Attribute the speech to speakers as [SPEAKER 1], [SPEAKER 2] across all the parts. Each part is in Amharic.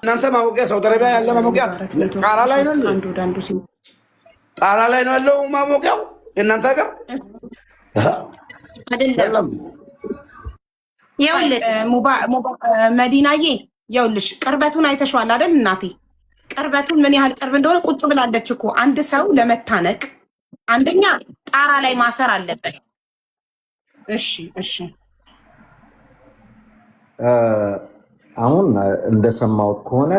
[SPEAKER 1] እናንተ ማሞቂያ ሳውዲ አረቢያ ያለ ማሞቂያ ጣራ ላይ ነው እንዴ? ጣራ ላይ ነው ያለው ማሞቂያው የእናንተ ሀገር
[SPEAKER 2] አይደለም። ይኸውልህ መዲናዬ፣ ይኸውልሽ ቅርበቱን አይተሽዋል አይደል እናቴ? ቅርበቱን ምን ያህል ቅርብ እንደሆነ ቁጭ ብላለች እኮ። አንድ ሰው ለመታነቅ አንደኛ ጣራ ላይ ማሰር አለበት። እሺ
[SPEAKER 3] አሁን እንደሰማሁት ከሆነ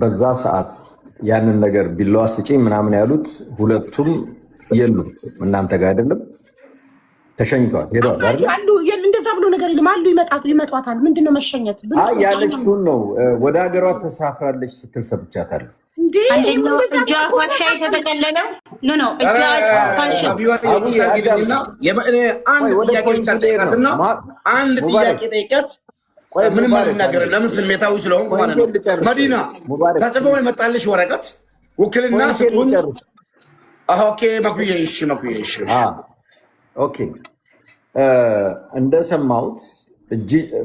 [SPEAKER 3] በዛ ሰዓት ያንን ነገር ቢላዋ ስጪኝ ምናምን ያሉት ሁለቱም የሉም፣ እናንተ ጋር አይደለም፣ ተሸኝተዋል፣ ሄደዋል አይደል?
[SPEAKER 2] አሉ እንደዛ ብሎ ነገር የለም። አሉ ይመጧታል። ምንድነው መሸኘት?
[SPEAKER 3] ያለችውን ነው ወደ ሀገሯ ተሳፍራለች ስትል ሰምቻታለሁ።
[SPEAKER 4] አንደኛው እጇ ፋሻ የተጠቀለለው ነው እጇ ፋሻ
[SPEAKER 1] አንድ ጥያቄ ጠይቀት። ምንም አልናገርም፣ ለምን ስሜታዊ ስለሆንኩ ማለት ነው። መዲና ተጽፎ የመጣልሽ ወረቀት ውክልና ስጡን። ኦኬ መኩዬ፣ እሺ መኩዬ፣ እሺ
[SPEAKER 3] ኦኬ። እንደሰማሁት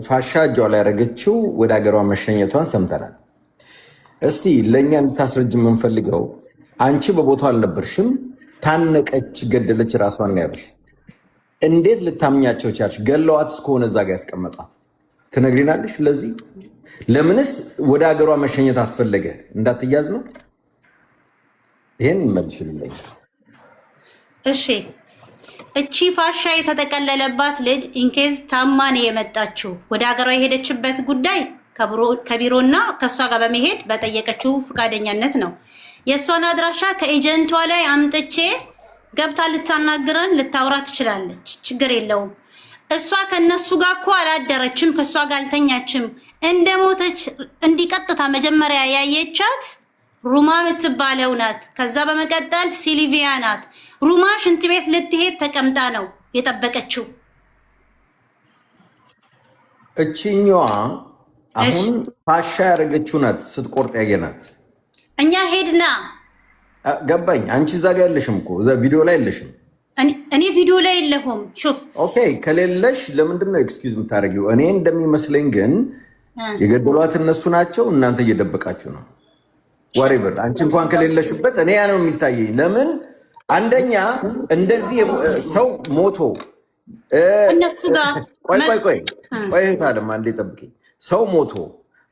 [SPEAKER 3] ፋሻ እጇ ላይ ያደረገችው ወደ ሀገሯ መሸኘቷን ሰምተናል። እስቲ ለእኛ እንድታስረጅ የምንፈልገው አንቺ በቦታው አልነበርሽም፣ ታነቀች፣ ገደለች ራሷን ነው ያልሽ። እንዴት ልታምኛቸው ቻልሽ? ገለዋት እስከሆነ እዛ ጋ ያስቀመጧት ትነግሪናለሽ? ለዚህ ለምንስ ወደ ሀገሯ መሸኘት አስፈለገ? እንዳትያዝ ነው? ይሄን ይመልሽልኝ።
[SPEAKER 4] እሺ እቺ ፋሻ የተጠቀለለባት ልጅ ኢንኬዝ ታማኔ የመጣችው ወደ ሀገሯ የሄደችበት ጉዳይ ከቢሮና ከእሷ ጋር በመሄድ በጠየቀችው ፈቃደኛነት ነው። የእሷን አድራሻ ከኤጀንቷ ላይ አምጥቼ ገብታ ልታናግረን ልታውራ ትችላለች፣ ችግር የለውም። እሷ ከነሱ ጋር እኮ አላደረችም፣ ከእሷ ጋር አልተኛችም። እንደ ሞተች እንዲቀጥታ መጀመሪያ ያየቻት ሩማ የምትባለው ናት። ከዛ በመቀጠል ሲሊቪያ ናት። ሩማ ሽንት ቤት ልትሄድ ተቀምጣ ነው የጠበቀችው።
[SPEAKER 3] እቺኛዋ አሁን ፋሻ ያደረገችው ናት ስትቆርጥ ያየናት።
[SPEAKER 4] እኛ ሄድና
[SPEAKER 3] ገባኝ። አንቺ እዛ ጋ ያለሽም እኮ እዛ ቪዲዮ ላይ የለሽም።
[SPEAKER 4] እኔ ቪዲዮ ላይ የለሁም። ሹፍ
[SPEAKER 3] ኦኬ፣ ከሌለሽ ለምንድን ነው ኤክስኪውዝ የምታደርጊው? እኔ እንደሚመስለኝ ግን የገደሏት እነሱ ናቸው፣ እናንተ እየደበቃችሁ ነው። ዋሬቨር አንቺ እንኳን ከሌለሽበት እኔ ያ ነው የሚታየኝ። ለምን አንደኛ እንደዚህ ሰው ሞቶ
[SPEAKER 4] እነሱ ጋር
[SPEAKER 3] ቆይ እህታለም አንዴ ጠብቂኝ። ሰው ሞቶ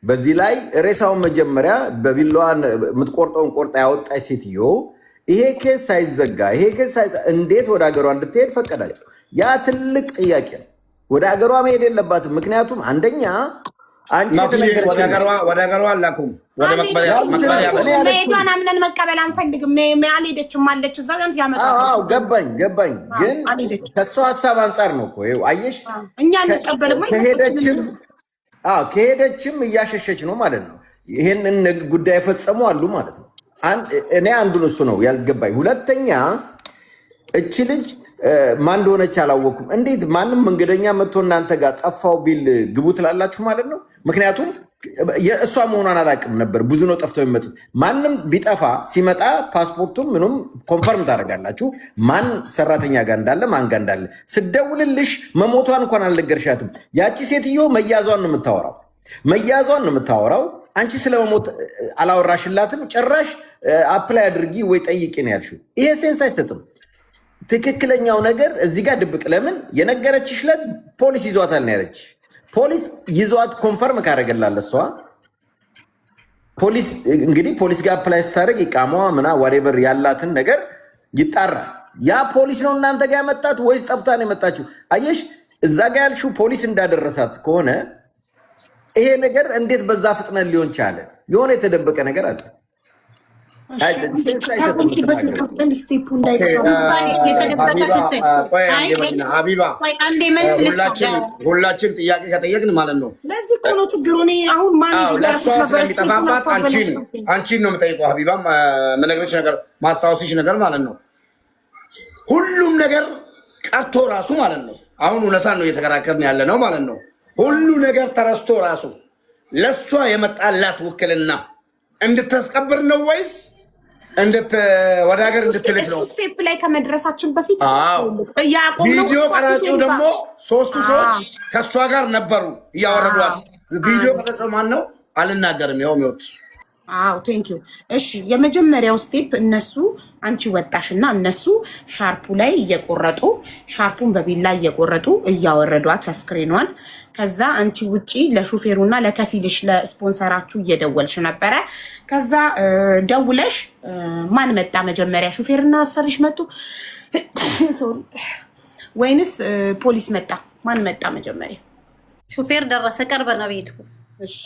[SPEAKER 3] በዚህ ላይ ሬሳውን መጀመሪያ በቢላዋን የምትቆርጠውን ቆርጣ ያወጣች ሴትዮ ይሄ ኬስ ሳይዘጋ እንዴት ወደ ሀገሯ እንድትሄድ ፈቀዳችሁ? ያ ትልቅ ጥያቄ ነው። ወደ ሀገሯ መሄድ የለባትም። ምክንያቱም አንደኛ አንቺ
[SPEAKER 1] ወደ ሀገሯ አላኩም። ወደ መቅበሪያ
[SPEAKER 2] ሄዷን አምነን መቀበል አንፈልግም። አልሄደችም አለች እዛው ያመጣው።
[SPEAKER 3] ገባኝ። ግን ከእሷ ሀሳብ አንጻር ነው እኮ አየሽ።
[SPEAKER 2] እኛ እንቀበልም
[SPEAKER 3] ከሄደችም እያሸሸች ነው ማለት ነው። ይሄንን ጉዳይ የፈጸሙ አሉ ማለት ነው። እኔ አንዱን እሱ ነው ያልገባኝ። ሁለተኛ እቺ ልጅ ማን እንደሆነች አላወኩም። እንዴት ማንም መንገደኛ መጥቶ እናንተ ጋር ጠፋው ቢል ግቡ ትላላችሁ ማለት ነው? ምክንያቱም እሷ መሆኗን አላውቅም ነበር። ብዙ ነው ጠፍተው የሚመጡት። ማንም ቢጠፋ ሲመጣ ፓስፖርቱም ምኑም ኮንፈርም ታደርጋላችሁ፣ ማን ሰራተኛ ጋር እንዳለ ማን ጋር እንዳለ። ስደውልልሽ መሞቷን እንኳን አልነገርሻትም። ያቺ ሴትዮ መያዟን ነው የምታወራው። አንቺ ስለመሞት አላወራሽላትም። ጭራሽ አፕላይ አድርጊ ወይ ጠይቂ ነው ያልሽው። ይሄ ሴንስ አይሰጥም። ትክክለኛው ነገር እዚህ ጋር ድብቅ። ለምን የነገረችሽ ለት ፖሊስ ይዟታል ነው ያለች። ፖሊስ ይዟት ኮንፈርም ካደረገላለ እሷ ፖሊስ እንግዲህ ፖሊስ ጋር አፕላይ ስታደርግ ይቃማዋ ምና ዋሬቨር ያላትን ነገር ይጣራል። ያ ፖሊስ ነው እናንተ ጋር ያመጣት ወይስ ጠፍታ ነው የመጣችው? አየሽ፣ እዛ ጋር ያልሽው ፖሊስ እንዳደረሳት ከሆነ ይሄ ነገር እንዴት በዛ ፍጥነት ሊሆን ቻለ? የሆነ የተደበቀ ነገር አለ።
[SPEAKER 1] ሁላችን ጥያቄ ከጠየቅን ማለት ነው።
[SPEAKER 2] ለዚህ እኮ ነው ችግሩ። አሁን
[SPEAKER 1] ለእሷ ስለሚጠፋባት አንቺን ነው የምጠይቀው። ሀቢባም መነግረች ነገር ማስታወስሽ ነገር ማለት ነው። ሁሉም ነገር ቀርቶ ራሱ ማለት ነው። አሁን እውነታን ነው እየተከራከርን ያለ ነው ማለት ነው። ሁሉ ነገር ተረስቶ ራሱ ለእሷ የመጣላት ውክልና እንድታስቀብር ነው ወይስ ወደ ሀገር እንድትልክ ነው?
[SPEAKER 2] ስቴፕ ላይ ከመድረሳችን በፊት
[SPEAKER 1] ቪዲዮ ቀራጩ ደግሞ ሶስቱ ሰዎች ከእሷ ጋር ነበሩ እያወረዷት። ቪዲዮ ቀረጸው ማን ነው? አልናገርም። ያው ሚወት
[SPEAKER 2] አዎ ቴንክ ዩ። እሺ የመጀመሪያው ስቴፕ እነሱ አንቺ ወጣሽና እነሱ ሻርፑ ላይ እየቆረጡ ሻርፑን በቢላ እየቆረጡ እያወረዷት አስክሬኗን። ከዛ አንቺ ውጪ ለሹፌሩና ለከፊልሽ ለስፖንሰራችሁ እየደወልሽ ነበረ። ከዛ ደውለሽ ማን መጣ መጀመሪያ? ሹፌርና አሰሪሽ መጡ ወይንስ ፖሊስ መጣ? ማን መጣ መጀመሪያ?
[SPEAKER 4] ሹፌር ደረሰ፣ ቅርብ ነው ቤቱ።
[SPEAKER 2] እሺ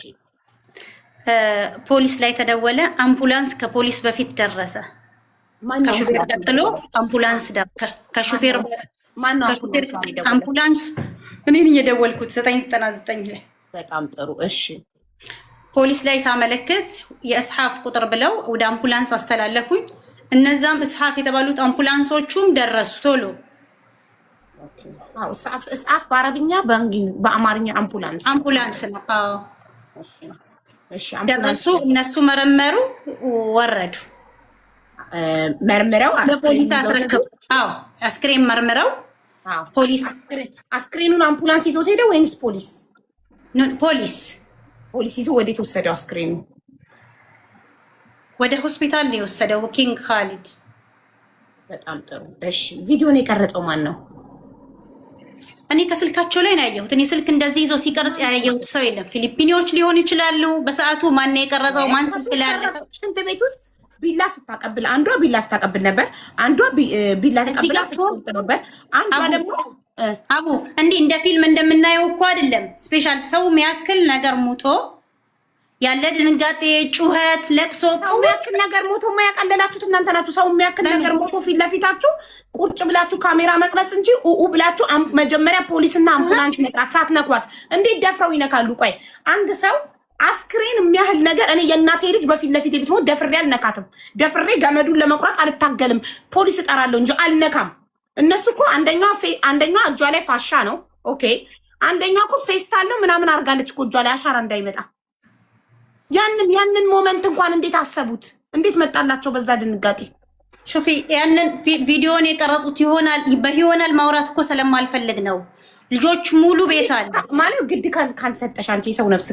[SPEAKER 4] ፖሊስ ላይ ተደወለ። አምቡላንስ ከፖሊስ በፊት ደረሰ። ከሹፌር ቀጥሎ አምቡላንስ ከሹፌር አምቡላንስ እኔን እየደወልኩት 999 ላይ።
[SPEAKER 2] በጣም ጥሩ እሺ።
[SPEAKER 4] ፖሊስ ላይ ሳመለክት የእስሓፍ ቁጥር ብለው ወደ አምቡላንስ አስተላለፉኝ። እነዛም እስሓፍ የተባሉት አምቡላንሶቹም ደረሱ ቶሎ።
[SPEAKER 2] አዎ እስሓፍ በአረብኛ በአማርኛ አምቡላንስ ነው። አዎ
[SPEAKER 4] ደረሱ። እነሱ መረመሩ፣ ወረዱ።
[SPEAKER 2] መርምረው
[SPEAKER 4] ለፖሊስ አስረክቡ። አዎ አስክሬን መርምረው ፖሊስ
[SPEAKER 2] አስክሬኑን አምቡላንስ ይዞት ሄደ ወይንስ ፖሊስ?
[SPEAKER 4] ፖሊስ
[SPEAKER 2] ይዞ ወዴት ወሰደው? አስክሬኑ
[SPEAKER 4] ወደ ሆስፒታል ነው የወሰደው፣ ኪንግ ካሊድ።
[SPEAKER 2] በጣም ጥሩ እሺ። ቪዲዮን የቀረጸው ማን ነው?
[SPEAKER 4] እኔ ከስልካቸው ላይ ነው ያየሁት። እኔ ስልክ እንደዚህ ይዞ ሲቀርጽ ያየሁት ሰው የለም። ፊሊፒኒዎች ሊሆኑ ይችላሉ። በሰዓቱ ማን ነው የቀረጸው? ማን ስልክ ላይ አለ?
[SPEAKER 2] ሽንት ቤት ውስጥ ቢላ ስታቀብል፣ አንዷ ቢላ ስታቀብል ነበር፣ አንዷ ቢላ ተቀብላ ስትቆርጥ ነበር፣ አንዷ ደግሞ
[SPEAKER 4] አቡ እንዲህ እንደ ፊልም እንደምናየው እኮ አይደለም። ስፔሻል ሰው የሚያክል ነገር ሞቶ ያለ ድንጋጤ፣ ጩኸት፣ ለቅሶ
[SPEAKER 2] የሚያክል ነገር ሞቶ የማያቀለላችሁት እናንተ ናችሁ። ሰው የሚያክል ነገር ሞቶ ፊት ለፊታችሁ ቁጭ ብላችሁ ካሜራ መቅረጽ እንጂ ኡኡ ብላችሁ መጀመሪያ ፖሊስና አምቡላንስ መጥራት ሳትነኳት እንዴት ደፍረው ይነካሉ? ቆይ አንድ ሰው አስክሬን የሚያህል ነገር እኔ የእናቴ ልጅ በፊት ለፊት ብትሞት ደፍሬ አልነካትም። ደፍሬ ገመዱን ለመቁረጥ አልታገልም። ፖሊስ እጠራለሁ እንጂ አልነካም። እነሱ እኮ አንደኛዋ እጇ ላይ ፋሻ ነው። ኦኬ አንደኛዋ እኮ ፌስታል ነው ምናምን አድርጋለች እኮ እጇ ላይ አሻራ እንዳይመጣ። ያንን ሞመንት እንኳን እንዴት አሰቡት? እንዴት መጣላቸው በዛ ድንጋጤ?
[SPEAKER 4] ሹፊ ያንን ቪዲዮን የቀረጹት ይሆናል ማውራት እኮ ስለማልፈልግ ነው። ልጆች ሙሉ ቤት አለ
[SPEAKER 2] ማለት ግድ ካልሰጠሽ አንቺ የሰው ነፍስ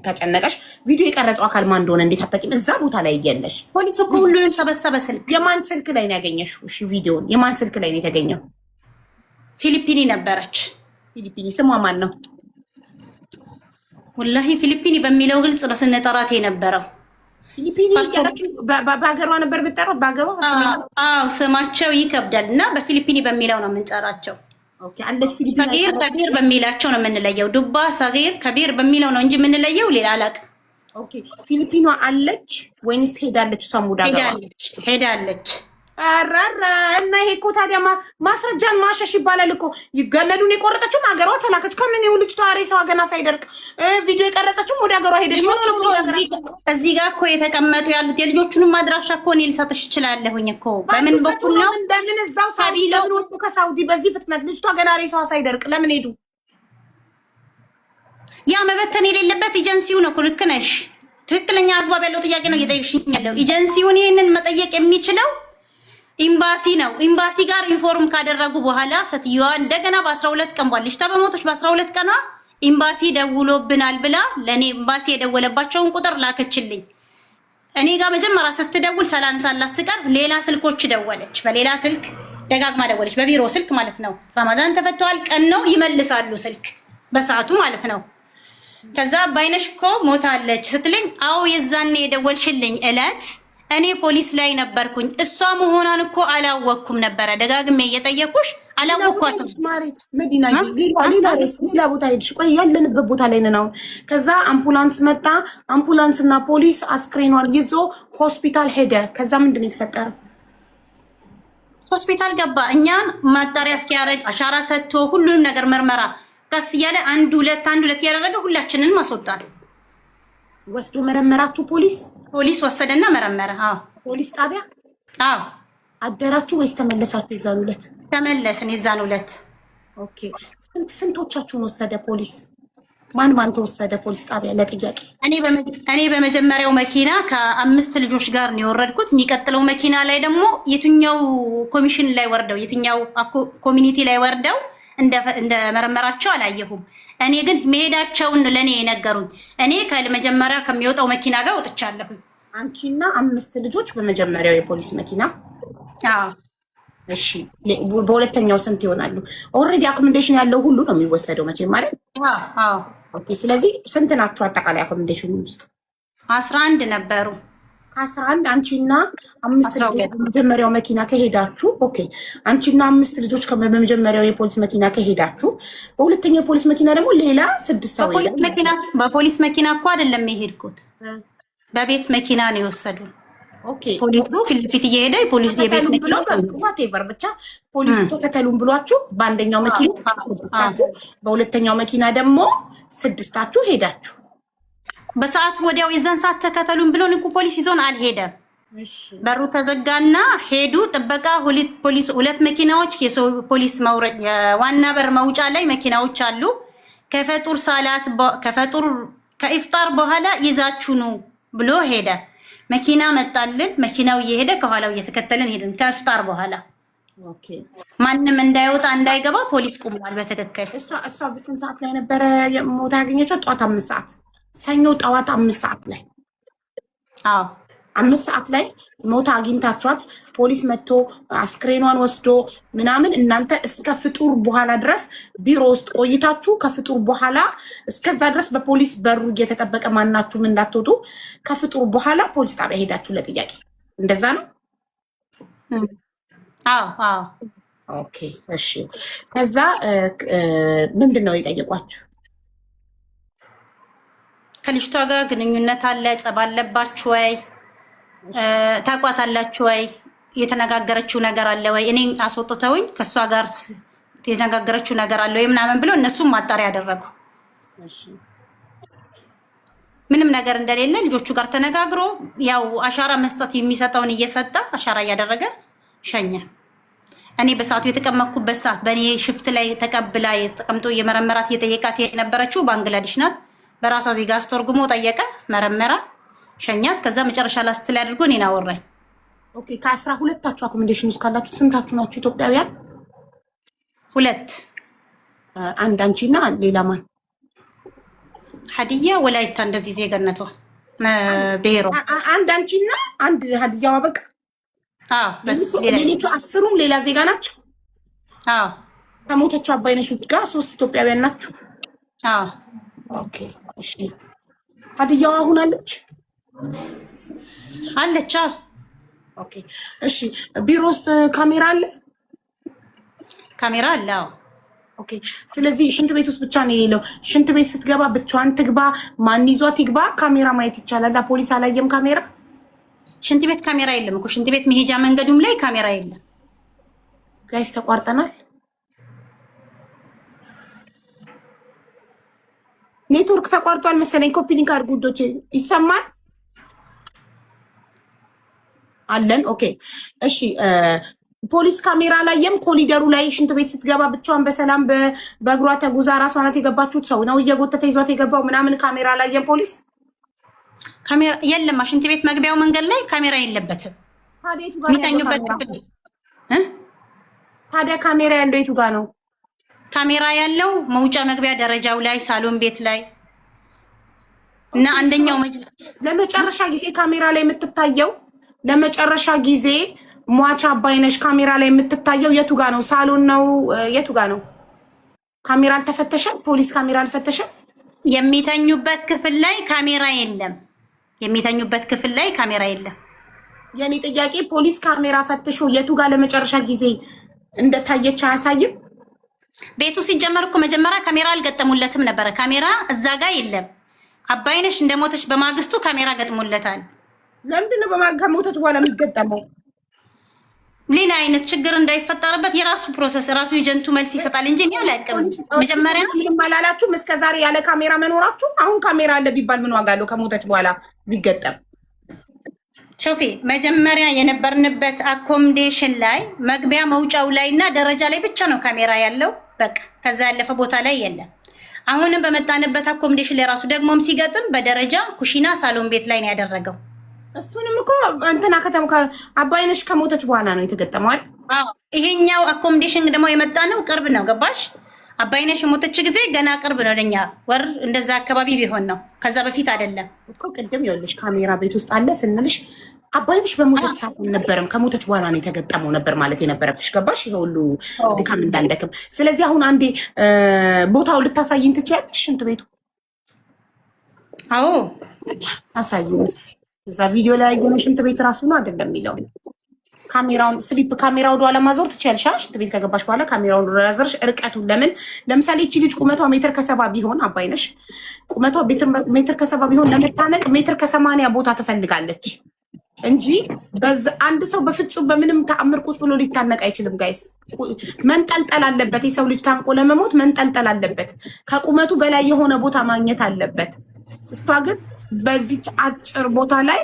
[SPEAKER 2] ከጨነቀሽ ቪዲዮ የቀረጸው አካል ማን እንደሆነ እንዴት አታውቂም? እዛ ቦታ ላይ እያለሽ
[SPEAKER 4] ፖሊስ እኮ ሁሉንም ሰበሰበ። ስልክ
[SPEAKER 2] የማን ስልክ ላይ ነው ያገኘሽው? እሺ ቪዲዮን የማን ስልክ ላይ ነው የተገኘው?
[SPEAKER 4] ፊሊፒኒ ነበረች።
[SPEAKER 2] ፊሊፒኒ ስሟ ማን ነው?
[SPEAKER 4] ወላሂ ፊሊፒኒ በሚለው ግልጽ ነው ስንጠራት የነበረው።
[SPEAKER 2] ፊሊፒኒ በሀገሯ ነበር ብትጠራት በሀገሯ።
[SPEAKER 4] አዎ ስማቸው ይከብዳል እና በፊሊፒኒ በሚለው ነው የምንጠራቸው።
[SPEAKER 2] አለች ፊሊፒኒ
[SPEAKER 4] ሰጊር ከቢር በሚላቸው ነው የምንለየው። ዱባ ሰጊር ከቢር በሚለው ነው እንጂ የምንለየው ሌላ አላውቅም።
[SPEAKER 2] ኦኬ ፊሊፒኗ አለች ወይንስ ሄዳለች? ሳሙዳ
[SPEAKER 4] ሄዳለች።
[SPEAKER 2] አራራ እና ይሄ እኮ ታዲያ ማስረጃን ማሸሽ ይባላል እኮ። ገመዱን የቆረጠችውም ሀገሯ ተላከች። ከምን ይኸው ልጅቷ ሬሳዋ ገና ሳይደርቅ ቪዲዮ የቀረጸችውም ወደ ሀገሯ ሄደች።
[SPEAKER 4] እዚህ ጋር እኮ የተቀመጡ ያሉት የልጆቹንም ማድራሻ እኮ እኔ ልሰጥሽ እችላለሁኝ እኮ። በምን በኩል ነው?
[SPEAKER 2] እንደምን እዛው ወጡ ከሳውዲ በዚህ ፍጥነት ልጅቷ ገና ሬሳዋ ሳይደርቅ ለምን ሄዱ?
[SPEAKER 4] ያ መበተን የሌለበት ኤጀንሲው ነው። ልክ ነሽ። ትክክለኛ አግባብ ያለው ጥያቄ ነው እየጠየቅሽኝ ያለው። ኤጀንሲውን ይህንን መጠየቅ የሚችለው ኤምባሲ ነው። ኤምባሲ ጋር ኢንፎርም ካደረጉ በኋላ ሴትዮዋ እንደገና በ12 ቀን ልጅቷ በሞቶች በ12 ቀኗ ኤምባሲ ደውሎብናል ብላ ለእኔ ኤምባሲ የደወለባቸውን ቁጥር ላከችልኝ። እኔ ጋር መጀመሪያ ስትደውል ሳላነሳላት ስቀር ሌላ ስልኮች ደወለች። በሌላ ስልክ ደጋግማ ደወለች፣ በቢሮ ስልክ ማለት ነው። ረመዳን ተፈቷል፣ ቀን ነው ይመልሳሉ ስልክ በሰዓቱ ማለት ነው። ከዛ ባይነሽ እኮ ሞታለች ስትለኝ፣ አዎ የዛኔ የደወልሽልኝ እለት እኔ ፖሊስ ላይ ነበርኩኝ። እሷ መሆኗን እኮ አላወቅኩም ነበረ። ደጋግሜ እየጠየኩሽ አላወቅኳትም።
[SPEAKER 2] መዲና ሌላ ቦታ ሄድሽ? ቆይ ያለንበት ቦታ ላይ ነን አሁን። ከዛ አምቡላንስ መጣ። አምቡላንስ እና ፖሊስ አስክሬኗን ይዞ ሆስፒታል ሄደ። ከዛ ምንድን ነው የተፈጠረው?
[SPEAKER 4] ሆስፒታል ገባ። እኛን ማጣሪያ እስኪያደርግ አሻራ ሰጥቶ ሁሉንም ነገር ምርመራ ቀስ እያለ አንድ ሁለት እያደረገ ሁላችንን ማስወጣል።
[SPEAKER 2] ወስዶ መረመራችሁ? ፖሊስ
[SPEAKER 4] ወሰደና መረመረ። አዎ
[SPEAKER 2] ፖሊስ ጣቢያ።
[SPEAKER 4] አዎ
[SPEAKER 2] አደራችሁ ወይስ ተመለሳችሁ? የዛን ዕለት
[SPEAKER 4] ተመለስን። የዛን ዕለት
[SPEAKER 2] ኦኬ። ስንቶቻችሁን ወሰደ ፖሊስ? ማን ተወሰደ ፖሊስ ጣቢያ? ለጥያቄ
[SPEAKER 4] እኔ በመጀመሪያው መኪና ከ5 ልጆች ጋር ነው የወረድኩት። የሚቀጥለው መኪና ላይ ደግሞ የትኛው ኮሚሽን ላይ ወርደው የትኛው ኮሚኒቲ ላይ ወርደው እንደ መረመራቸው አላየሁም። እኔ ግን መሄዳቸውን ለእኔ የነገሩኝ። እኔ ከመጀመሪያ ከሚወጣው መኪና ጋር ወጥቻለሁ።
[SPEAKER 2] አንቺና 5 ልጆች በመጀመሪያው የፖሊስ መኪና?
[SPEAKER 4] አዎ።
[SPEAKER 2] እሺ፣ በሁለተኛው ስንት ይሆናሉ? ኦልሬዲ አኮሞዴሽን ያለው ሁሉ ነው የሚወሰደው መቼም ማለት?
[SPEAKER 4] አዎ።
[SPEAKER 2] ኦኬ። ስለዚህ ስንት ናችሁ አጠቃላይ አኮሞዴሽን ውስጥ?
[SPEAKER 4] 11 ነበሩ።
[SPEAKER 2] 11 አንቺና 5 ልጆች በመጀመሪያው መኪና ከሄዳችሁ፣ ኦኬ። አንቺና 5 ልጆች በመጀመሪያው የፖሊስ መኪና ከሄዳችሁ፣ በሁለተኛው የፖሊስ መኪና ደግሞ ሌላ 6 ሰው ይላል።
[SPEAKER 4] በፖሊስ መኪና እኮ አይደለም የሄድኩት፣ በቤት መኪና ነው የወሰዱን።
[SPEAKER 2] ኦኬ።
[SPEAKER 4] ፖሊሱ ፊት ለፊት እየሄደ ፖሊስ የቤት መኪና
[SPEAKER 2] ዋቴቨር ብቻ ፖሊስ ተከተሉን ብሏችሁ በአንደኛው መኪና 6ታችሁ፣ በሁለተኛው መኪና ደግሞ 6ታችሁ ሄዳችሁ
[SPEAKER 4] በሰዓት ወዲያው የዛን ሰዓት ተከተሉን ብሎን እኮ ፖሊስ ይዞን አልሄደም። በሩ ተዘጋና ሄዱ። ጥበቃ ሁለት መኪናዎች የሰው ፖሊስ መውረድ የዋና በር መውጫ ላይ መኪናዎች አሉ። ከፈጡር ሰላት ከኢፍጣር በኋላ ይዛችሁ ነው ብሎ ሄደ። መኪና መጣልን። መኪናው እየሄደ ከኋላው እየተከተልን ሄድን። ከኢፍጣር በኋላ
[SPEAKER 2] ኦኬ።
[SPEAKER 4] ማንም እንዳይወጣ እንዳይገባ ፖሊስ ቆሟል። በትክክል
[SPEAKER 2] እሷ በስንት ሰዓት ላይ ነበረ ሞታ ያገኘችው? ጠዋት 5 ሰዓት፣ ሰኞ ጠዋት 5 ሰዓት ላይ።
[SPEAKER 4] አዎ
[SPEAKER 2] 5 ሰዓት ላይ ሞታ አግኝታችኋት ፖሊስ መጥቶ አስክሬኗን ወስዶ ምናምን እናንተ እስከ ፍጡር በኋላ ድረስ ቢሮ ውስጥ ቆይታችሁ ከፍጡር በኋላ እስከዛ ድረስ በፖሊስ በሩ እየተጠበቀ ማናችሁም እንዳትወጡ ከፍጡር በኋላ ፖሊስ ጣቢያ ሄዳችሁ ለጥያቄ እንደዛ ነው?
[SPEAKER 4] አዎ።
[SPEAKER 2] ኦኬ እሺ። ከዛ ምንድን ነው የጠየቋችሁ?
[SPEAKER 4] ከልጅቷ ጋር ግንኙነት አለ? ጸብ አለባችሁ ወይ? ታቋታላችሁ ወይ? የተነጋገረችው ነገር አለ ወይ? እኔ አስወጥተውኝ ከእሷ ጋር የተነጋገረችው ነገር አለ ወይ ምናምን ብሎ እነሱም ማጣሪያ ያደረጉ። ምንም ነገር እንደሌለ ልጆቹ ጋር ተነጋግሮ ያው አሻራ መስጠት የሚሰጠውን እየሰጠ አሻራ እያደረገ ሸኘ። እኔ በሰዓቱ የተቀመጥኩበት ሰዓት በእኔ ሽፍት ላይ ተቀብላ ተቀምጦ የመረመራት እየጠየቃት የነበረችው ባንግላዴሽ ናት። በራሷ ዜጋ አስተርጉሞ ጠየቀ፣ መረመራ፣ ሸኛት። ከዛ መጨረሻ ላስት ላይ አድርጎ እኔን አወራኝ።
[SPEAKER 2] ኦኬ። ከ12ታችሁ አኮሞዴሽን ውስጥ ካላችሁ ስንታችሁ ናችሁ ኢትዮጵያውያን?
[SPEAKER 4] 2።
[SPEAKER 2] አንድ አንቺና ሌላ ማን?
[SPEAKER 4] ሀዲያ ወላይታ እንደዚህ ዜግነቷ ብሔሯ።
[SPEAKER 2] አንድ አንቺና አንድ ሀዲያዋ በቃ። ሌሎቹ 10ሩም ሌላ ዜጋ ናቸው። ከሞተችው አባይነሽ ጋር 3 ኢትዮጵያውያን ናችሁ። ኦኬ እሺ። ሀዲያዋ አሁን አለች? ኦኬ እሺ። ቢሮ ውስጥ ካሜራ አለ?
[SPEAKER 4] ካሜራ አለ።
[SPEAKER 2] ኦኬ። ስለዚህ ሽንት ቤት ውስጥ ብቻ ነው የሌለው። ሽንት ቤት ስትገባ ብቻዋን ትግባ፣ ማን ይዟት ይግባ፣ ካሜራ ማየት ይቻላል። ፖሊስ አላየም ካሜራ?
[SPEAKER 4] ሽንት ቤት ካሜራ የለም እኮ። ሽንት ቤት መሄጃ መንገዱም ላይ ካሜራ የለም።
[SPEAKER 2] ጋይስ ተቋርጠናል። ኔትወርክ ተቋርጧል መሰለኝ። ኮፒ ሊንክ አድርጉ ውዶቼ። ይሰማል አለን። ኦኬ እሺ። ፖሊስ ካሜራ ላየም። ኮሊደሩ ላይ ሽንት ቤት ስትገባ ብቻዋን በሰላም በእግሯ ተጉዛ ራሷ ናት የገባችሁት? ሰው ነው እየጎተተ ይዟት የገባው ምናምን? ካሜራ ላየም ፖሊስ?
[SPEAKER 4] ካሜራ የለም። ሽንት ቤት መግቢያው መንገድ ላይ ካሜራ የለበትም። የሚተኙበት ክፍል
[SPEAKER 2] ታዲያ ካሜራ ያለው የቱ ጋር ነው?
[SPEAKER 4] ካሜራ ያለው መውጫ መግቢያ ደረጃው ላይ፣ ሳሎን ቤት ላይ እና አንደኛው
[SPEAKER 2] ለመጨረሻ ጊዜ ካሜራ ላይ የምትታየው ለመጨረሻ ጊዜ ሟች አባይነሽ ካሜራ ላይ የምትታየው የቱ ጋር ነው? ሳሎን ነው? የቱ ጋር ነው? ካሜራ አልተፈተሸም? ፖሊስ ካሜራ አልፈተሸም?
[SPEAKER 4] የሚተኙበት ክፍል ላይ ካሜራ የለም። የሚተኙበት ክፍል ላይ ካሜራ የለም።
[SPEAKER 2] የኔ ጥያቄ ፖሊስ ካሜራ ፈትሾ የቱ ጋር ለመጨረሻ ጊዜ እንደታየች አያሳይም?
[SPEAKER 4] ቤቱ ሲጀመር እኮ መጀመሪያ ካሜራ አልገጠሙለትም ነበረ። ካሜራ እዛ ጋር የለም። አባይነሽ እንደሞተች በማግስቱ ካሜራ ገጥሞለታል።
[SPEAKER 2] ለምንድን ነው ከሞተች በኋላ የሚገጠመው?
[SPEAKER 4] ሌላ አይነት ችግር እንዳይፈጠርበት የራሱ ፕሮሰስ ራሱ ኤጀንቱ መልስ ይሰጣል እንጂ እኔ አላውቅም። መጀመሪያ
[SPEAKER 2] ምንም አላላችሁም እስከዛሬ ያለ ካሜራ መኖራችሁ። አሁን ካሜራ አለ ቢባል ምን ዋጋ አለው? ከሞተች በኋላ ቢገጠም።
[SPEAKER 4] ሾፌ መጀመሪያ የነበርንበት አኮሞዴሽን ላይ መግቢያ መውጫው ላይ እና ደረጃ ላይ ብቻ ነው ካሜራ ያለው። በቃ ከዛ ያለፈ ቦታ ላይ የለም። አሁንም በመጣንበት አኮሞዴሽን ላይ ራሱ ደግሞም ሲገጥም በደረጃ ኩሽና፣ ሳሎን ቤት ላይ ነው ያደረገው።
[SPEAKER 2] እሱንም እኮ እንትና ከተማ አባይነሽ ከሞተች በኋላ ነው የተገጠመው አይደል?
[SPEAKER 4] ይሄኛው አኮሞዴሽን ደግሞ የመጣ ነው ቅርብ ነው። ገባሽ? አባይነሽ የሞተች ጊዜ ገና ቅርብ ነው ለኛ ወር እንደዛ አካባቢ ቢሆን ነው። ከዛ በፊት አይደለም
[SPEAKER 2] እኮ። ቅድም ይኸውልሽ ካሜራ ቤት ውስጥ አለ ስንልሽ አባይነሽ በሞተች ሰዓት አልነበረም፣ ከሞተች በኋላ ነው የተገጠመው ነበር ማለት የነበረብሽ። ገባሽ? ይሄ ሁሉ ድካም እንዳንደክም። ስለዚህ አሁን አንዴ ቦታው ልታሳይን ትችያለሽ? ሽንት ቤቱ
[SPEAKER 4] አዎ
[SPEAKER 2] አሳይን እስኪ። እዛ ቪዲዮ ላይ ያየነው ሽንት ቤት ራሱ ነው አይደለም የሚለው ካሜራውን ፍሊፕ ካሜራ ወደ ኋላ ማዞር ትችያለሽ። ሽንት ቤት ከገባሽ በኋላ ካሜራውን ወደ ኋላ ዞርሽ እርቀቱን። ለምን ለምሳሌ እቺ ልጅ ቁመቷ ሜትር ከ70 ቢሆን አባይነሽ ቁመቷ ሜትር ከ70 ቢሆን ለመታነቅ ሜትር ከ80 ቦታ ትፈልጋለች እንጂ አንድ ሰው በፍጹም በምንም ተአምር ቁጭ ብሎ ሊታነቅ አይችልም። ጋይስ መንጠልጠል አለበት። የሰው ልጅ ታንቆ ለመሞት መንጠልጠል አለበት። ከቁመቱ በላይ የሆነ ቦታ ማግኘት አለበት። እሷ ግን በዚች አጭር ቦታ ላይ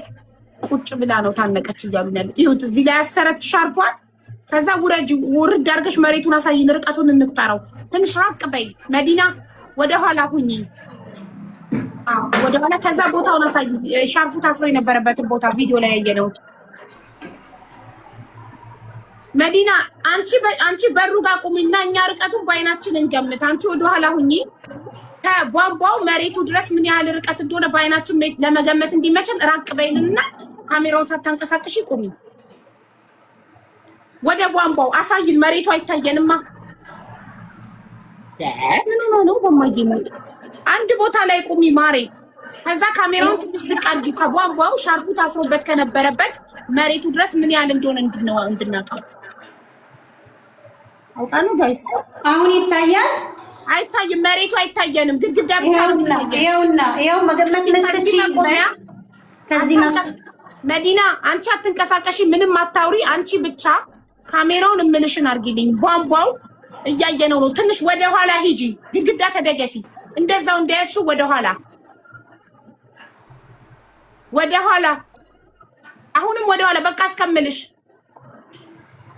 [SPEAKER 2] ቁጭ ብላ ነው ታነቀች እያሉ ያለ። ይሁት እዚህ ላይ ያሰረች ሻርፓን። ከዛ ውርድ አድርገሽ መሬቱን አሳይን፣ ርቀቱን እንቁጠረው። ትንሽ ራቅ በይ መዲና፣ ወደ ኋላ ሁኚ፣ ወደ ኋላ። ከዛ ቦታውን አሳይ፣ ሻርፑ ታስሮ የነበረበትን ቦታ ቪዲዮ ላይ ያየነው። መዲና አንቺ በሩ ጋር ቁሚና እኛ ርቀቱን በአይናችን እንገምት። አንቺ ወደ ኋላ ሁኚ። ከቧንቧው መሬቱ ድረስ ምን ያህል ርቀት እንደሆነ በአይናችን ለመገመት እንዲመቸን ራቅ በይልና ካሜራውን ሳታንቀሳቅሽ ቁሚ። ወደ ቧንቧው አሳይን። መሬቱ አይታየንማ። ምን ነው በማይሞት አንድ ቦታ ላይ ቁሚ ማሬ። ከዛ ካሜራውን ትንሽ ዝቅ አድርጊ። ከቧንቧው ሻርፑ ታስሮበት ከነበረበት መሬቱ ድረስ ምን ያህል እንደሆነ እንድናውቀው። አውቃ ነው ጋይስ።
[SPEAKER 4] አሁን ይታያል?
[SPEAKER 2] አይታይም። መሬቱ አይታየንም። ግድግዳ ብቻ ነው የሚታየው።
[SPEAKER 4] ይኸው መገመት ከዚህ
[SPEAKER 2] መዲና አንቺ አትንቀሳቀሺ፣ ምንም አታውሪ። አንቺ ብቻ ካሜራውን እምልሽን አድርጊልኝ። ቧንቧው እያየነው ነው። ትንሽ ወደ ኋላ ሂጂ፣ ግድግዳ ተደገፊ። እንደዛው እንደያዝሽው ወደ ኋላ። አሁንም ወደ ኋላ በቃ እስከምልሽ።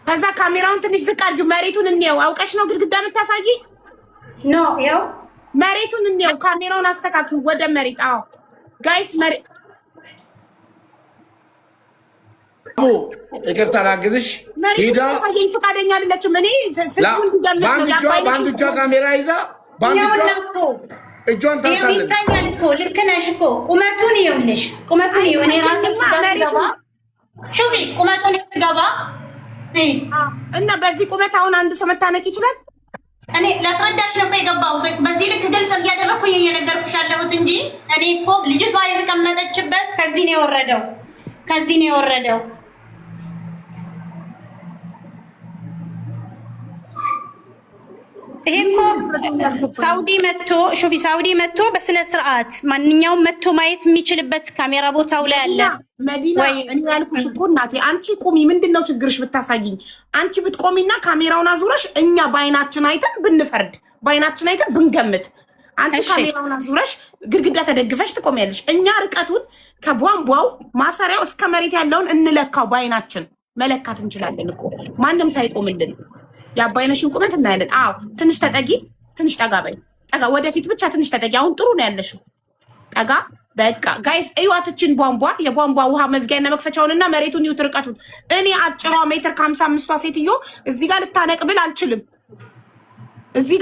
[SPEAKER 2] ከዛ ካሜራውን ትንሽ ዝቅ አድርጊው። መሬቱን እንየው። አውቀሽ ነው ግድግዳ የምታሳይ?
[SPEAKER 4] ኖ ያው
[SPEAKER 2] መሬቱን እንየው። ካሜራውን አስተካክሉ ወደ መሬት። አዎ ጋይስ መሬት
[SPEAKER 1] ይቅርታ ላግዝሽ።
[SPEAKER 2] ሄዳ ፈቃደኛ አይደለችም። እኔ ስልኩን ገምት ነው
[SPEAKER 1] በአንድ እጇ ካሜራ ይዛ እጇን ታሳለች።
[SPEAKER 4] ይታያል እኮ ልክ ነሽ እኮ። ቁመቱን ይኸውልሽ፣ ቁመቱን ይኸው። እኔ ራሴ ሹፊ ቁመቱን ትገባ
[SPEAKER 2] እና በዚህ ቁመት አሁን አንድ ሰው መታነቅ ይችላል?
[SPEAKER 4] እኔ ላስረዳሽ ነው የገባሁት። በዚህ ልክ ግልጽ እያደረኩኝ እየነገርኩሽ ያለሁት እንጂ እኔ እኮ ልጅቷ የተቀመጠችበት ከዚህ ነው የወረደው። ይሄ እኮ ሳውዲ መጥቶ በስነ ስርዓት ማንኛውም መጥቶ ማየት የሚችልበት ካሜራ ቦታው ላይ አለ።
[SPEAKER 2] መዲና እኔ ያልኩሽ እኮ እናቴ፣ አንቺ ቁሚ። ምንድነው ችግርሽ? ብታሳይኝ። አንቺ ብትቆሚና ካሜራውን አዙረሽ እኛ በአይናችን አይተን ብንፈርድ፣ በአይናችን አይተን ብንገምት። አንቺ ካሜራውን አዙረሽ ግድግዳ ተደግፈሽ ትቆሚያለሽ። እኛ ርቀቱን ከቧንቧው ማሰሪያው እስከ መሬት ያለውን እንለካው። በአይናችን መለካት እንችላለን እኮ ማንም ሳይቆምልን። የአባይነሽን ቁመት እናያለን። አዎ ትንሽ ተጠጊ፣ ትንሽ ጠጋ በይ። ጠጋ ወደፊት ብቻ ትንሽ ተጠጊ። አሁን ጥሩ ነው ያለሽው። ጠጋ በቃ ጋይስ እዩዋትችን ቧንቧ፣ የቧንቧ ውሃ መዝጊያና መክፈቻውንና መሬቱን ይዩት ርቀቱን። እኔ አጭሯ ሜትር ከ55ቷ ሴትዮ እዚህ ጋር ልታነቅብል አልችልም። እዚህ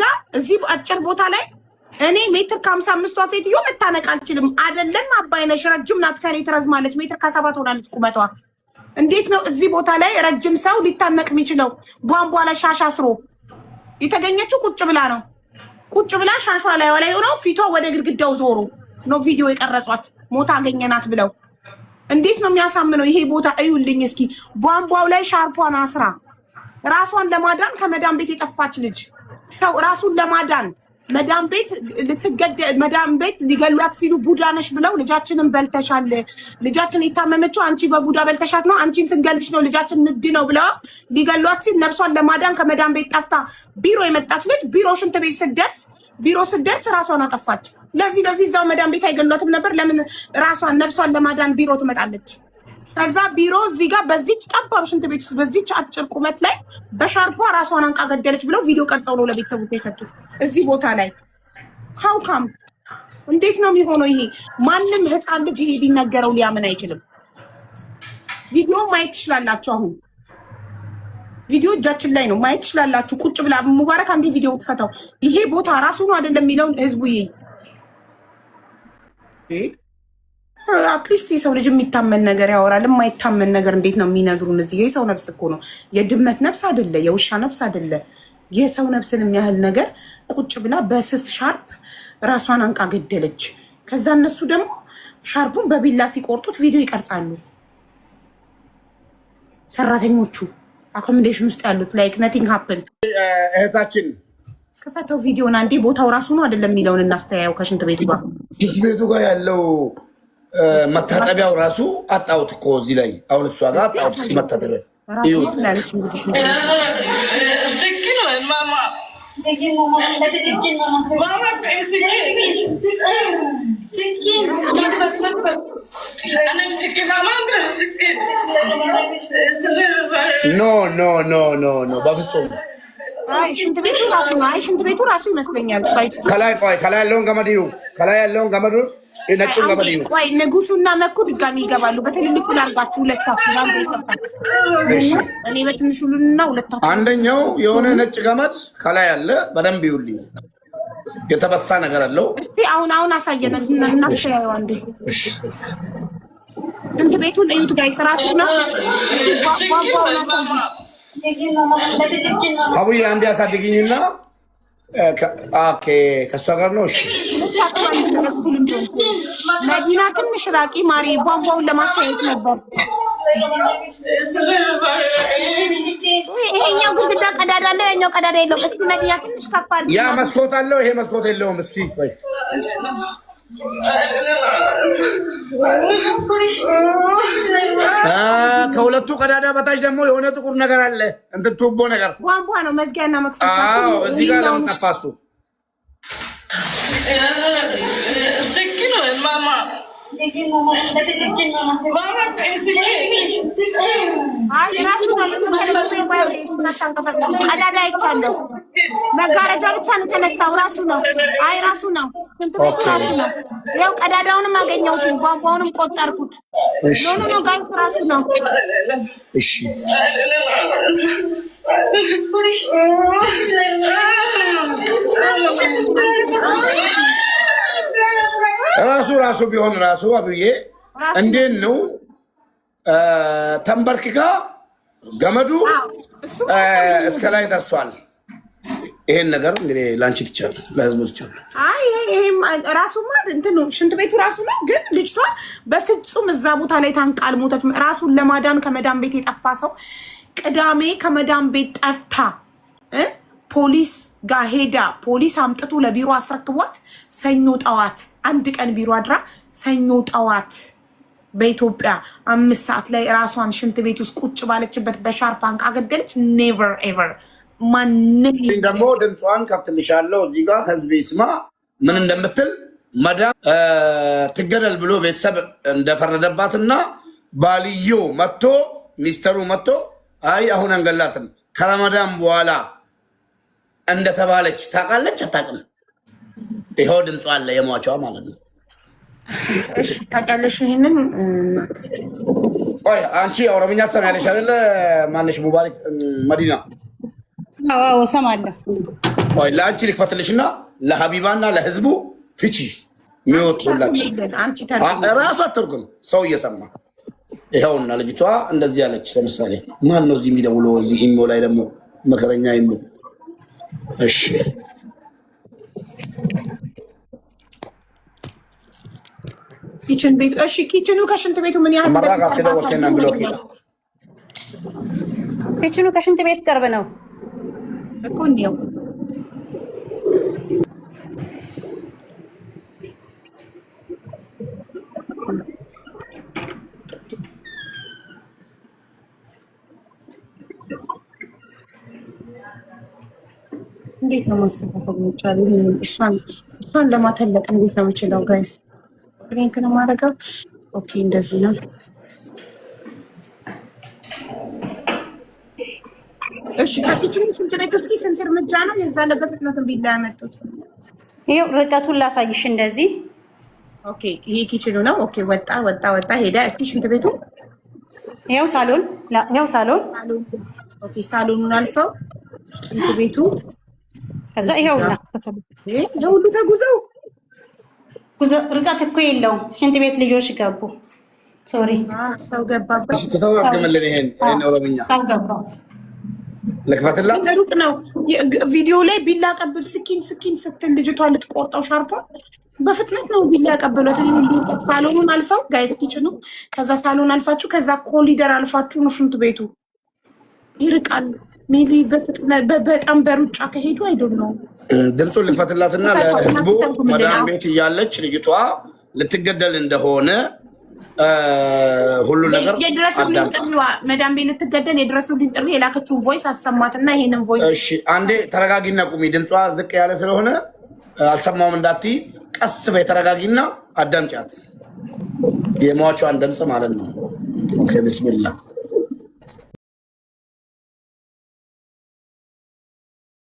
[SPEAKER 2] አጭር ቦታ ላይ እኔ ሜትር ከ55ቷ ሴትዮ መታነቅ አልችልም። አይደለም አባይነሽ ረጅም ናት፣ ከኔ ትረዝማለች። ሜትር ከ7 ሆናለች ቁመቷ። እንዴት ነው እዚህ ቦታ ላይ ረጅም ሰው ሊታነቅ የሚችለው? ቧንቧ ላይ ሻሽ አስሮ የተገኘችው ቁጭ ብላ ነው። ቁጭ ብላ ሻሿ ላይ ሆነው ፊቷ ወደ ግድግዳው ዞሩ ነው ቪዲዮ የቀረጿት። ሞታ አገኘናት ብለው እንዴት ነው የሚያሳምነው? ይሄ ቦታ እዩልኝ እስኪ። ቧንቧው ላይ ሻርፓን አስራ ራሷን ለማዳን ከመዳን ቤት የጠፋች ልጅ ራሱን ለማዳን መዳም ቤት ሊገሏት ሲሉ ቡዳ ነሽ ብለው ልጃችንን በልተሻል፣ ልጃችን የታመመችው አንቺ በቡዳ በልተሻት ነው፣ አንቺን ስንገልሽ ነው ልጃችን ንድ ነው ብለው ሊገሏት ሲል ነፍሷን ለማዳን ከመዳም ቤት ጠፍታ ቢሮ የመጣች ልጅ ቢሮ ሽንት ቤት ስትደርስ ራሷን አጠፋች። ለዚህ እዛው መዳም ቤት አይገሏትም ነበር? ለምን ራሷን ነፍሷን ለማዳን ቢሮ ትመጣለች? ከዛ ቢሮ እዚህ ጋር በዚች ጠባብ ሽንት ቤት ውስጥ በዚች አጭር ቁመት ላይ በሻርፓ ራሷን አንቃ ገደለች ብለው ቪዲዮ ቀርጸው ነው ለቤተሰቦች የሰጡት። እዚህ ቦታ ላይ ሀውካም እንዴት ነው የሚሆነው? ይሄ ማንም ህፃን ልጅ ይሄ ቢነገረው ሊያምን አይችልም። ቪዲዮ ማየት ትችላላችሁ። አሁን ቪዲዮ እጃችን ላይ ነው ማየት ትችላላችሁ። ቁጭ ብላ ሙባረክ አንዴ ቪዲዮ ትፈታው። ይሄ ቦታ ራሱ ነው አይደለም የሚለውን ህዝቡ አትሊስት የሰው ልጅ የሚታመን ነገር ያወራል። የማይታመን ነገር እንዴት ነው የሚነግሩን? እዚህ የሰው ነፍስ እኮ ነው፣ የድመት ነፍስ አይደለ፣ የውሻ ነፍስ አይደለ። የሰው ነፍስን የሚያህል ነገር ቁጭ ብላ በስስ ሻርፕ ራሷን አንቃ ገደለች። ከዛ እነሱ ደግሞ ሻርፑን በቢላ ሲቆርጡት ቪዲዮ ይቀርጻሉ። ሰራተኞቹ አኮሞዴሽን ውስጥ ያሉት ላይክ ነቲንግ ሀፕን።
[SPEAKER 1] እህታችን
[SPEAKER 2] ክፈተው ቪዲዮን አንዴ። ቦታው ራሱ ነው አይደለም የሚለውን እናስተያየው። ከሽንት ቤቱ ጋር
[SPEAKER 1] ሽንት ቤቱ ጋር ያለው መታጠቢያው ራሱ አጣሁት እኮ እዚህ ላይ አሁን እሷ ጋር አጣሁት መታጠቢያ ኖ በፍጹም
[SPEAKER 2] ሽንት ቤቱ ራሱ ነው። አይ ሽንት ቤቱ ራሱ ይመስለኛል።
[SPEAKER 1] ከላይ ያለውን ገመድ ከላይ ያለውን ገመዱ ነጩን ገመድ
[SPEAKER 2] ቆይ ንጉሱና መኩ ድጋሚ ይገባሉ። በትልልቁ ላርጋችሁ ሁለታችሁ እኔ በትንሹ ሉንና ሁለታችሁ።
[SPEAKER 1] አንደኛው የሆነ ነጭ ገመድ ከላይ ያለ በደንብ ይውልኝ የተበሳ ነገር አለው።
[SPEAKER 2] እስቲ አሁን አሳየን እናስተያየው አንዴ። ሽንት ቤቱን እዩት ጋይስ፣ ራሱ ነው
[SPEAKER 1] አቡዬ አንዴ አሳድግኝና ከእሷ ጋር ነው። እሺ
[SPEAKER 2] መዲና ትንሽ ራቂ ማሪ፣ ቧንቧውን ለማስተያየት ነበር። ይሄኛው ግድግዳ ቀዳዳ አለው፣ ያኛው ቀዳዳ የለውም። እስኪ መዲና ትንሽ ከፍ አድርጊ።
[SPEAKER 1] ያ መስኮት አለው፣ ይሄ መስኮት የለውም። እስኪ ቆይ ከሁለቱ ቀዳዳ በታች ደግሞ የሆነ ጥቁር ነገር አለ፣ እንትን ቱቦ ነገር
[SPEAKER 2] ቧንቧ ነው፣ መዝጊያና መክፈቻ።
[SPEAKER 1] እዚህ ጋር ለምን ጠፋሱ?
[SPEAKER 2] ቀዳዳ አይቻለሁ። መጋረጃ ብቻ ነው የተነሳው። ራሱ ነው። አይ ራሱ ነው። ሽንት ቤቱ ራሱ ነው። ያው ቀዳዳውንም አገኘሁት፣ ቧንቧውንም ቆጠርኩት። ኖ ጋይስ ራሱ ነው።
[SPEAKER 1] እሺ ራሱ ቢሆን ራሱ አብዬ እንዴት ነው ተንበርክካ ገመዱ እስከ ላይ ደርሷል። ይሄን ነገር እንግዲህ ላንቺ ትቻለህ፣ ለህዝቡ ትቻለህ።
[SPEAKER 2] አይ ይሄም ራሱማ እንትኑ ሽንት ቤቱ ራሱ ነው። ግን ልጅቷ በፍጹም እዛ ቦታ ላይ ታንቃል ሞተች። ራሱን ለማዳን ከመዳን ቤት የጠፋ ሰው ቅዳሜ ከመዳን ቤት ጠፍታ ፖሊስ ጋር ሄዳ ፖሊስ አምጥቶ ለቢሮ አስረክቧት ሰኞ ጠዋት አንድ ቀን ቢሮ አድራ ሰኞ ጠዋት በኢትዮጵያ 5 ሰዓት ላይ ራሷን ሽንት ቤት ውስጥ ቁጭ ባለችበት በሻርፕ አንቃ ገደለች። ኔቨር ኤቨር ማንም
[SPEAKER 1] ደግሞ ድምጿን ከፍትልሻለሁ እዚህ ጋር ህዝብ ይስማ ምን እንደምትል። መዳም ትገደል ብሎ ቤተሰብ እንደፈረደባትና ባልዮ መጥቶ ሚስተሩ መጥቶ አይ አሁን አንገላትም ከረመዳን በኋላ እንደተባለች ታውቃለች አታውቅም? ይኸው ድምጿ አለ የሟቿ ማለት ነው።
[SPEAKER 2] እሺ ታውቂያለሽ ይሄንን?
[SPEAKER 1] ቆይ አንቺ ኦሮምኛ ትሰሚያለሽ አይደለ? ማነሽ ሙባረክ መዲና?
[SPEAKER 4] አዎ እሰማለሁ።
[SPEAKER 1] ቆይ ለአንቺ ልክፈትልሽና ለሀቢባና ለህዝቡ ፍቺ የሚወጡላችሁ ራሱ አትርጉም ሰው እየሰማ ይኸውና ልጅቷ እንደዚህ ያለች። ለምሳሌ ማን ነው እዚህ የሚደውለው? እዚህ ኢሞ ላይ ደግሞ መከረኛ ኢሞ። እሺ
[SPEAKER 2] ኪችን ቤቱ እሺ፣ ኪችኑ ከሽንት ቤቱ ምን ያህል
[SPEAKER 4] ኪችኑ ከሽንት ቤት ቅርብ ነው
[SPEAKER 2] እኮ እንዲያው እንዴት ነው ማስተካከል የሚቻለው? ይሄንን እሷን ለማተለቅ እንዴት ነው የምችለው? ጋይስ ሊንክ ነው ማድረገው። ኦኬ እንደዚህ ነው። እሺ ከኪችን ሽንት ቤት እስኪ ስንት እርምጃ ነው የዛለ? በፍጥነት ቢላ ያመጡት
[SPEAKER 4] ይሄው ርቀቱን ላሳይሽ። እንደዚህ
[SPEAKER 2] ኦኬ። ይሄ ኪችኑ ነው። ኦኬ ወጣ ወጣ ወጣ ሄዳ። እስኪ ሽንት ቤቱ
[SPEAKER 4] ይሄው ሳሎን
[SPEAKER 2] ኦኬ ሳሎኑን አልፈው ሽንት ቤቱ
[SPEAKER 4] ከዛ ይሄውና
[SPEAKER 2] ለሁሉ ተጉዘው
[SPEAKER 4] ርቀት እኮ የለውም። ሽንት ቤት ልጆች ገቡ። ሶሪ
[SPEAKER 2] ሰው ገባበት።
[SPEAKER 1] እሺ ተተወግምልን ይሄን ኦሮምኛ
[SPEAKER 4] ሰው ገባ።
[SPEAKER 1] ልክፈትላት
[SPEAKER 2] ሩቅ ነው። ቪዲዮ ላይ ቢላ ቀብል ስኪን ስትል ልጅቷ ልትቆርጠው ሻርፓ በፍጥነት ነው ቢላ ያቀበሏት። ሳሎኑን አልፈው ጋይስ ኪችኑ፣ ከዛ ሳሎን አልፋችሁ፣ ከዛ ኮሊደር አልፋችሁ ነው ሽንት ቤቱ። ይርቃል። ሜቢ በጣም በሩጫ ከሄዱ አይዶል ነው።
[SPEAKER 1] ድምፁን ልክፈትላትና ለህዝቡ መዳም ቤት እያለች ልጅቷ ልትገደል እንደሆነ ሁሉ ነገር
[SPEAKER 2] የድረሱልኝ ጥሪዋ መዳም ቤት ልትገደል የድረሱልኝ ጥሪ የላከችውን ቮይስ አሰማትና ይሄንን ቮይስ
[SPEAKER 1] እሺ፣ አንዴ ተረጋጊና ቁሚ። ድምጿ ዝቅ ያለ ስለሆነ አልሰማውም እንዳትዪ፣ ቀስ በይ ተረጋጊና አዳምጫት። የሟቿን ድምፅ ማለት ነው። ቢስሚላህ